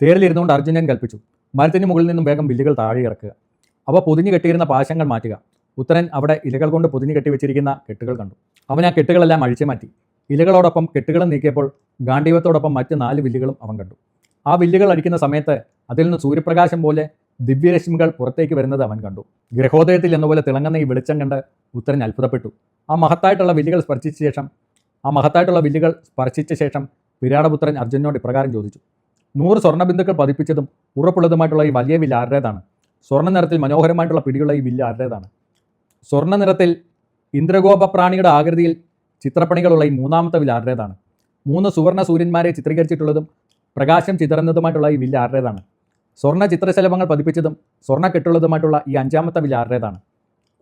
തേരിലിരുന്നുകൊണ്ട് അർജുനൻ കൽപ്പിച്ചു, മരത്തിന് മുകളിൽ നിന്നും വേഗം വില്ലുകൾ താഴെ ഇറക്കുക. അവ പൊതിഞ്ഞു കെട്ടിയിരുന്ന പാശങ്ങൾ മാറ്റുക. ഉത്തരൻ അവിടെ ഇലകൾ കൊണ്ട് പൊതിഞ്ഞു കെട്ടി വെച്ചിരിക്കുന്ന കെട്ടുകൾ കണ്ടു. അവൻ ആ കെട്ടുകളെല്ലാം അഴിച്ചു മാറ്റി. ഇലകളോടൊപ്പം കെട്ടുകളും നീക്കിയപ്പോൾ ഗാണ്ഡീവത്തോടൊപ്പം മറ്റ് 4 വില്ലുകളും അവൻ കണ്ടു. ആ വില്ലുകൾ അടിക്കുന്ന സമയത്ത് അതിൽ നിന്ന് സൂര്യപ്രകാശം പോലെ ദിവ്യരശ്മികൾ പുറത്തേക്ക് വരുന്നത് അവൻ കണ്ടു. ഗ്രഹോദയത്തിൽ എന്നപോലെ തിളങ്ങുന്ന ഈ വെളിച്ചം കണ്ട് ഉത്തരൻ അത്ഭുതപ്പെട്ടു. ആ മഹത്തായിട്ടുള്ള വില്ലുകൾ സ്പർശിച്ച ശേഷം വിരാടപുത്രൻ അർജുനോട് ഇപ്രകാരം ചോദിച്ചു, 100 സ്വർണ്ണബിന്ദുക്കൾ പതിപ്പിച്ചതും ഉറപ്പുള്ളതുമായിട്ടുള്ള ഈ വലിയ വില്ല് ആരുടേതാണ്? സ്വർണ്ണ നിറത്തിൽ മനോഹരമായിട്ടുള്ള പിടിയുള്ള ഈ വില്ല് ആരുടേതാണ്? സ്വർണ്ണ നിറത്തിൽ ഇന്ദ്രഗോപപ്രാണിയുടെ ആകൃതിയിൽ ചിത്രപ്പണികളുള്ള ഈ 3ാമത്തെ വില്ല് ആരുടേതാണ്? 3 സുവർണ്ണ സൂര്യന്മാരെ ചിത്രീകരിച്ചിട്ടുള്ളതും പ്രകാശം ചിതറുന്നതുമായിട്ടുള്ള ഈ വില്ല് ആരുടേതാണ്? സ്വർണ്ണ ചിത്രശലഭങ്ങൾ പതിപ്പിച്ചതും സ്വർണ്ണ കെട്ടുള്ളതുമായിട്ടുള്ള ഈ 5ാമത്തെ വില്ല് ആരുടേതാണ്?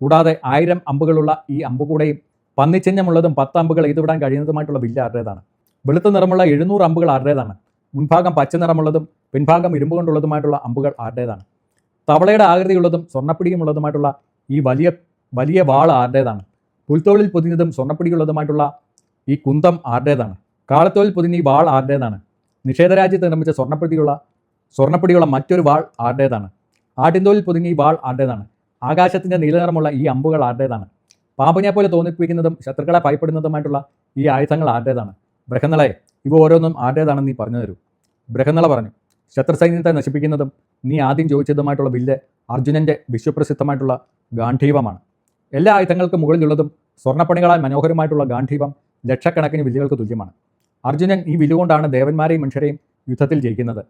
കൂടാതെ 1000 അമ്പുകളുള്ള ഈ അമ്പുകൂടെയും പന്നിച്ചിഹ്നമുള്ളതും 10 അമ്പുകൾ എയ്തുവിടാൻ കഴിയുന്നതുമായിട്ടുള്ള വില്ല് ആരുടേതാണ്? വെളുത്ത നിറമുള്ള 700 അമ്പുകൾ ആരുടേതാണ്? മുൻഭാഗം പച്ച നിറമുള്ളതും പിൻഭാഗം ഇരുമ്പ് കൊണ്ടുള്ളതുമായിട്ടുള്ള അമ്പുകൾ ആരുടേതാണ്? തവളയുടെ ആകൃതിയുള്ളതും സ്വർണ്ണപ്പിടിയുമുള്ളതുമായിട്ടുള്ള ഈ വലിയ വാൾ ആരുടേതാണ്? പുൽത്തോളിൽ പൊതിഞ്ഞതും സ്വർണ്ണപ്പിടിയുള്ളതുമായിട്ടുള്ള ഈ കുന്തം ആരുടേതാണ്? കാളത്തോളിൽ പൊതിഞ്ഞ ഈ വാൾ ആരുടേതാണ്? നിഷേധരാജ്യത്ത് നിർമ്മിച്ച സ്വർണ്ണപ്പിടിയുള്ള മറ്റൊരു വാൾ ആരുടേതാണ്? ആട്ടിൻതോലിൽ പൊതിഞ്ഞ ഈ വാൾ ആരുടേതാണ്? ആകാശത്തിൻ്റെ നീലനിറമുള്ള ഈ അമ്പുകൾ ആരുടേതാണ്? പാമ്പിനെ പോലെ തോന്നിപ്പിക്കുന്നതും ശത്രുക്കളെ ഭയപ്പെടുന്നതുമായിട്ടുള്ള ഈ ആയുധങ്ങൾ ആരുടേതാണ്? ബൃഹന്നളെ, ഇവ ഓരോന്നും ആരുടേതാണെന്ന് നീ പറഞ്ഞു തരൂ. ബൃഹന്നള പറഞ്ഞു, ശത്രുസൈന്യത്തെ നശിപ്പിക്കുന്നതും നീ ആദ്യം ചോദിച്ചതുമായിട്ടുള്ള വില്ല് അർജുനൻ്റെ വിശ്വപ്രസിദ്ധമായിട്ടുള്ള ഗാണ്ഡീവമാണ്. എല്ലാ ആയുധങ്ങൾക്കും മുകളിലുള്ളതും സ്വർണ്ണപ്പണികളാൽ മനോഹരമായിട്ടുള്ള ഗാണ്ഡീവം ലക്ഷക്കണക്കിന് വില്ലുകൾക്ക് തുല്യമാണ്. അർജുനൻ ഈ വില്ലുകൊണ്ടാണ് ദേവന്മാരെയും മനുഷ്യരെയും യുദ്ധത്തിൽ ജയിക്കുന്നത്.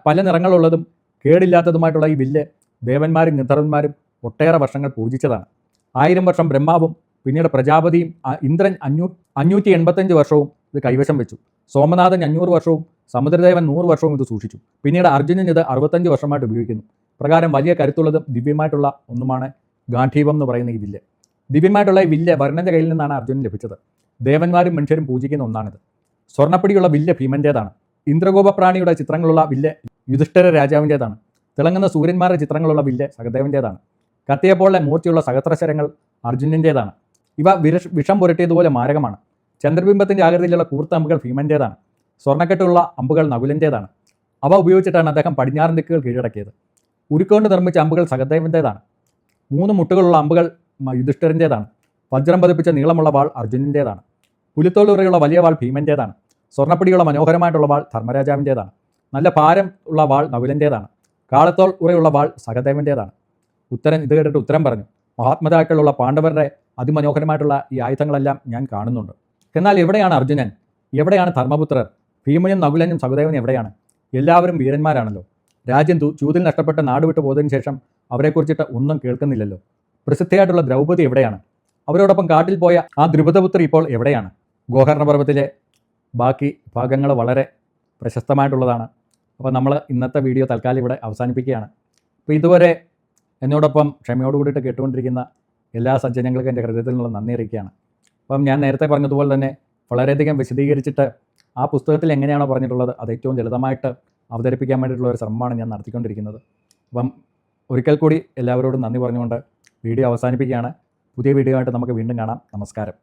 പല നിറങ്ങളുള്ളതും കേടില്ലാത്തതുമായിട്ടുള്ള ഈ വില്ല് ദേവന്മാരും ഗന്ധർവന്മാരും ഒട്ടേറെ വർഷങ്ങൾ പൂജിച്ചതാണ്. 1000 വർഷം ബ്രഹ്മാവും പിന്നീട് പ്രജാപതിയും ഇന്ദ്രൻ 585 വർഷവും ഇത് കൈവശം വെച്ചു. സോമനാഥൻ 500 വർഷവും സമുദ്രദേവൻ 100 വർഷവും ഇത് സൂക്ഷിച്ചു. പിന്നീട് അർജുനൻ ഇത് 65 വർഷമായിട്ട് ഉപയോഗിക്കുന്നു. പ്രകാരം വലിയ കരുത്തുള്ളതും ദിവ്യമായിട്ടുള്ള ഒന്നുമാണ് ഗാണ്ഡീവം എന്ന് പറയുന്ന ഈ വില്ല്. ദിവ്യമായിട്ടുള്ള ഈ വില്ല് വർണ്ണൻ്റെ കയ്യിൽ നിന്നാണ് അർജുനൻ ലഭിച്ചത്. ദേവന്മാരും മനുഷ്യരും പൂജിക്കുന്ന ഒന്നാണിത്. സ്വർണ്ണപ്പിടിയുള്ള വില്ല് ഭീമൻ്റേതാണ്. ഇന്ദ്രഗോപപ്രാണിയുടെ ചിത്രങ്ങളുള്ള വില്ല് യുധിഷ്ഠിര രാജാവിൻ്റേതാണ്. തിളങ്ങുന്ന സൂര്യന്മാരുടെ ചിത്രങ്ങളുള്ള വില്ല് സഹദേവൻ്റേതാണ്. കത്തിയെപ്പോലെ മൂർച്ചയുള്ള സഹസ്രശരങ്ങൾ അർജുനൻ്റേതാണ്. ഇവ വിഷം പുരട്ടിയതുപോലെ മാരകമാണ്. ചന്ദ്രബിംബത്തിൻ്റെ ആകൃതിയിലുള്ള കൂർത്ത അമ്പുകൾ ഭീമൻ്റേതാണ്. സ്വർണ്ണക്കെട്ടുള്ള അമ്പുകൾ നകുലൻ്റേതാണ്. അവ ഉപയോഗിച്ചിട്ടാണ് അദ്ദേഹം പടിഞ്ഞാറൻ ദിക്കുകൾ കീഴടക്കിയത്. ഉരുക്കൊണ്ട് നിർമ്മിച്ച അമ്പുകൾ സഹദേവൻ്റേതാണ്. 3 മുട്ടുകളുള്ള അമ്പുകൾ യുധിഷ്ഠിരൻ്റേതാണ്. വജ്രം പതിപ്പിച്ച നീളമുള്ള വാൾ അർജുനൻ്റേതാണ്. പുലിത്തോളുറയുള്ള വലിയ വാൾ ഭീമൻ്റേതാണ്. സ്വർണ്ണപ്പിടിയുള്ള മനോഹരമായിട്ടുള്ള വാൾ ധർമ്മരാജാവിൻ്റേതാണ്. നല്ല ഭാരം ഉള്ള വാൾ നകുലൻ്റേതാണ്. കാളത്തോൾ ഉറയുള്ള വാൾ സഹദേവൻ്റേതാണ്. ഉത്തരൻ ഇത് കേട്ടിട്ട് ഉത്തരം പറഞ്ഞു, മഹാത്മതാക്കളുള്ള പാണ്ഡവരുടെ അതിമനോഹരമായിട്ടുള്ള ഈ ആയുധങ്ങളെല്ലാം ഞാൻ കാണുന്നുണ്ട്. എന്നാൽ എവിടെയാണ് അർജുനൻ? എവിടെയാണ് ധർമ്മപുത്രർ? ഭീമനും നകുലനും സഹദേവനും എവിടെയാണ്? എല്ലാവരും വീരന്മാരാണല്ലോ. രാജ്യം ചൂതിൽ നഷ്ടപ്പെട്ട് നാടുവിട്ട് പോയതിനു ശേഷം അവരെക്കുറിച്ചിട്ട് ഒന്നും കേൾക്കുന്നില്ലല്ലോ. പ്രസിദ്ധയായിട്ടുള്ള ദ്രൗപദി എവിടെയാണ്? അവരോടൊപ്പം കാട്ടിൽ പോയ ആ ദ്രുപദപുത്രി ഇപ്പോൾ എവിടെയാണ്? ഗോകർണപർവ്വത്തിലെ ബാക്കി ഭാഗങ്ങൾ വളരെ പ്രശസ്തമായിട്ടുള്ളതാണ്. അപ്പോൾ നമ്മൾ ഇന്നത്തെ വീഡിയോ തൽക്കാലം ഇവിടെ അവസാനിപ്പിക്കുകയാണ്. അപ്പോൾ ഇതുവരെ എന്നോടൊപ്പം ക്ഷമയോടുകൂടിയിട്ട് കേട്ടുകൊണ്ടിരിക്കുന്ന എല്ലാ സജ്ജനങ്ങൾക്കും എൻ്റെ ഹൃദയത്തിൽ നിന്നുള്ള നന്ദി അറിയിക്കുകയാണ്. അപ്പം ഞാൻ നേരത്തെ പറഞ്ഞതുപോലെ തന്നെ വളരെയധികം വിശദീകരിച്ചിട്ട് ആ പുസ്തകത്തിൽ എങ്ങനെയാണോ പറഞ്ഞിട്ടുള്ളത് അത് ഏറ്റവും ലളിതമായിട്ട് അവതരിപ്പിക്കാൻ വേണ്ടിയിട്ടുള്ള ഒരു ശ്രമമാണ് ഞാൻ നടത്തിക്കൊണ്ടിരിക്കുന്നത്. അപ്പം ഒരിക്കൽ കൂടി എല്ലാവരോടും നന്ദി പറഞ്ഞുകൊണ്ട് വീഡിയോ അവസാനിപ്പിക്കുകയാണ്. പുതിയ വീഡിയോ ആയിട്ട് നമുക്ക് വീണ്ടും കാണാം. നമസ്കാരം.